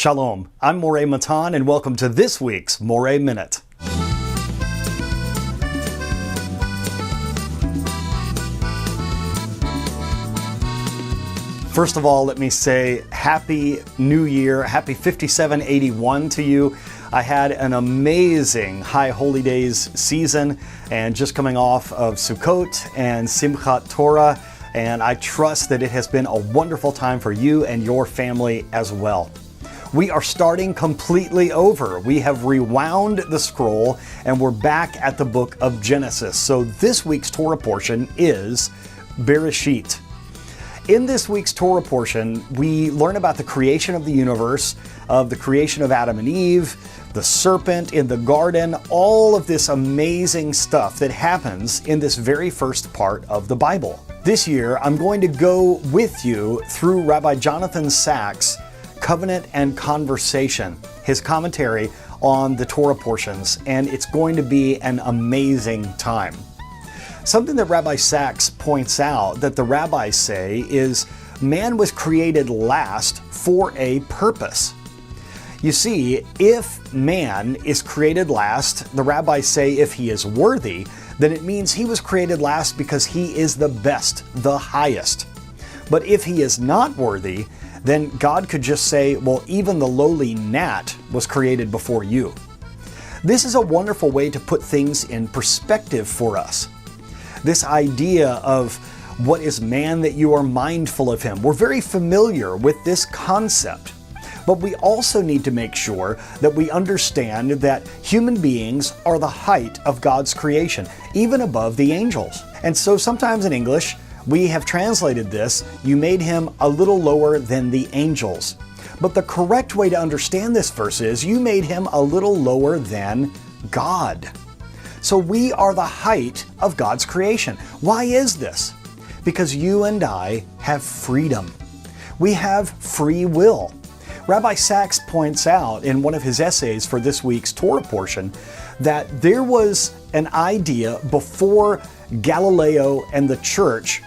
Shalom, I'm Moreh Matah, and welcome to this week's Moreh Minute. First of all, let me say Happy New Year, Happy 5781 to you. I had an amazing High Holy Days season and just coming off of Sukkot and Simchat Torah, and I trust that it has been a wonderful time for you and your family as well. We are starting completely over. We have rewound the scroll and we're back at the book of Genesis. So this week's Torah portion is Bereshit. In this week's Torah portion, we learn about the creation of the universe, of the creation of Adam and Eve, the serpent in the garden, all of this amazing stuff that happens in this very first part of the Bible. This year, I'm going to go with you through Rabbi Jonathan Sacks' Covenant and Conversation, his commentary on the Torah portions, and it's going to be an amazing time. Something that Rabbi Sacks points out that the rabbis say is man was created last for a purpose. You see, if man is created last, the rabbis say if he is worthy, then it means he was created last because he is the best, the highest. But if he is not worthy, then God could just say, well, even the lowly gnat was created before you. This is a wonderful way to put things in perspective for us. This idea of what is man that you are mindful of him. We're very familiar with this concept, but we also need to make sure that we understand that human beings are the height of God's creation, even above the angels. And so sometimes in English, we have translated this, you made him a little lower than the angels. But the correct way to understand this verse is, you made him a little lower than God. So we are the height of God's creation. Why is this? Because you and I have freedom. We have free will. Rabbi Sacks points out in one of his essays for this week's Torah portion that there was an idea before Galileo and the church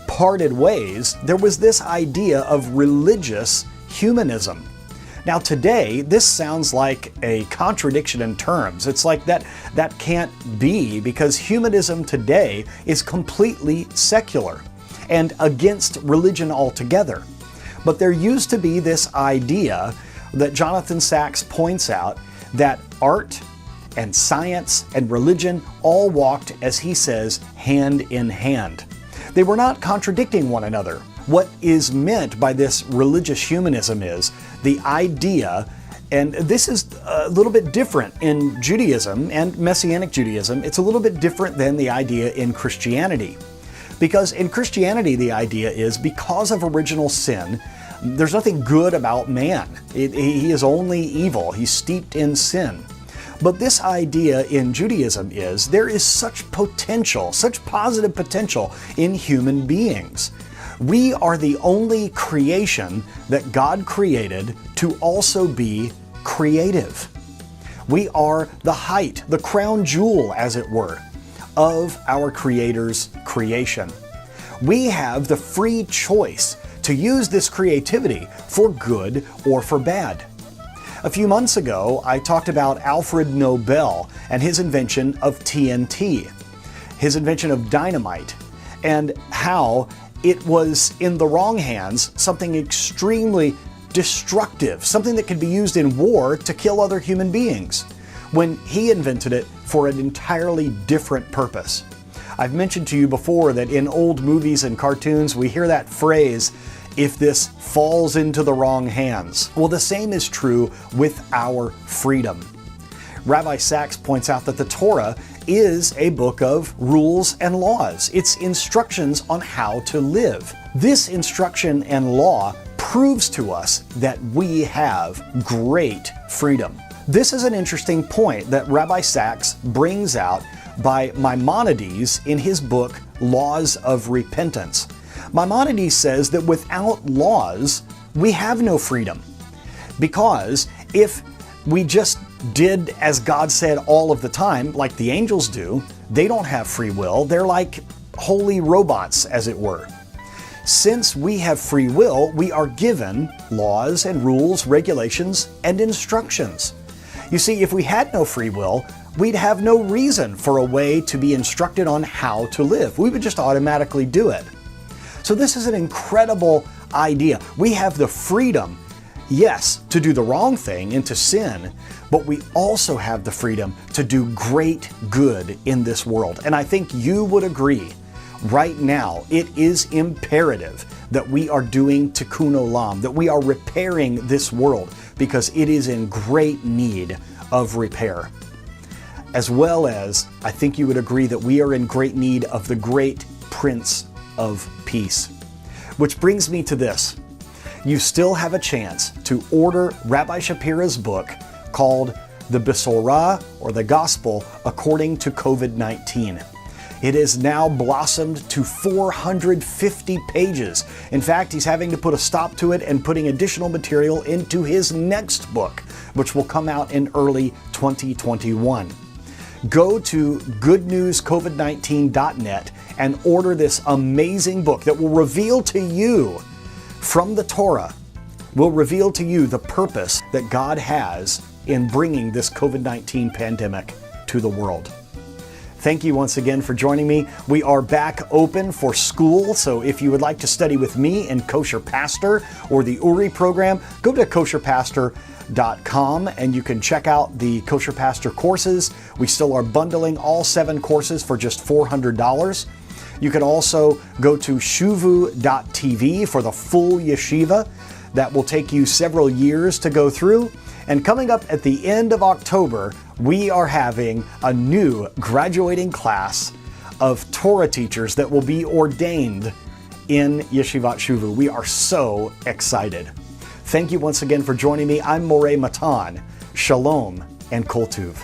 parted ways. There was this idea of religious humanism. Now today, this sounds like a contradiction in terms. It's like that can't be, because humanism today is completely secular and against religion altogether. But there used to be this idea that Jonathan Sacks points out that art and science and religion all walked, as he says, hand in hand. They were not contradicting one another. What is meant by this religious humanism is the idea, and this is a little bit different in Judaism and Messianic Judaism, it's a little bit different than the idea in Christianity. Because in Christianity, the idea is because of original sin, there's nothing good about man. He is only evil. He's steeped in sin. But this idea in Judaism is there is such potential, such positive potential in human beings. We are the only creation that God created to also be creative. We are the height, the crown jewel, as it were, of our Creator's creation. We have the free choice to use this creativity for good or for bad. A few months ago, I talked about Alfred Nobel and his invention of TNT, his invention of dynamite, and how it was in the wrong hands something extremely destructive, something that could be used in war to kill other human beings, when he invented it for an entirely different purpose. I've mentioned to you before that in old movies and cartoons, we hear that phrase, if this falls into the wrong hands. Well, the same is true with our freedom. Rabbi Sacks points out that the Torah is a book of rules and laws. It's instructions on how to live. This instruction and law proves to us that we have great freedom. This is an interesting point that Rabbi Sacks brings out by Maimonides in his book, Laws of Repentance. Maimonides says that without laws, we have no freedom. Because if we just did as God said all of the time, like the angels do, they don't have free will. They're like holy robots, as it were. Since we have free will, we are given laws and rules, regulations, and instructions. You see, if we had no free will, we'd have no reason for a way to be instructed on how to live. We would just automatically do it. So this is an incredible idea. We have the freedom, yes, to do the wrong thing and to sin, but we also have the freedom to do great good in this world. And I think you would agree, right now, it is imperative that we are doing tikkun olam, that we are repairing this world because it is in great need of repair. As well as, I think you would agree that we are in great need of the great Prince of Peace. Which brings me to this. You still have a chance to order Rabbi Shapira's book called The Besorah, or The Gospel According to COVID-19. It has now blossomed to 450 pages. In fact, he's having to put a stop to it and putting additional material into his next book, which will come out in early 2021. Go to goodnewscovid19.net and order this amazing book that will reveal to you from the Torah, will reveal to you the purpose that God has in bringing this COVID-19 pandemic to the world. Thank you once again for joining me. We are back open for school, so if you would like to study with me in Kosher Pastor or the Uri Program, go to kosherpastor.com and you can check out the Kosher Pastor courses. We still are bundling all 7 courses for just $400. You can also go to shuvu.tv for the full yeshiva. That will take you several years to go through. And coming up at the end of October, we are having a new graduating class of Torah teachers that will be ordained in Yeshivat Shuvu. We are so excited. Thank you once again for joining me. I'm Moreh Matah. Shalom and Kol Tuv.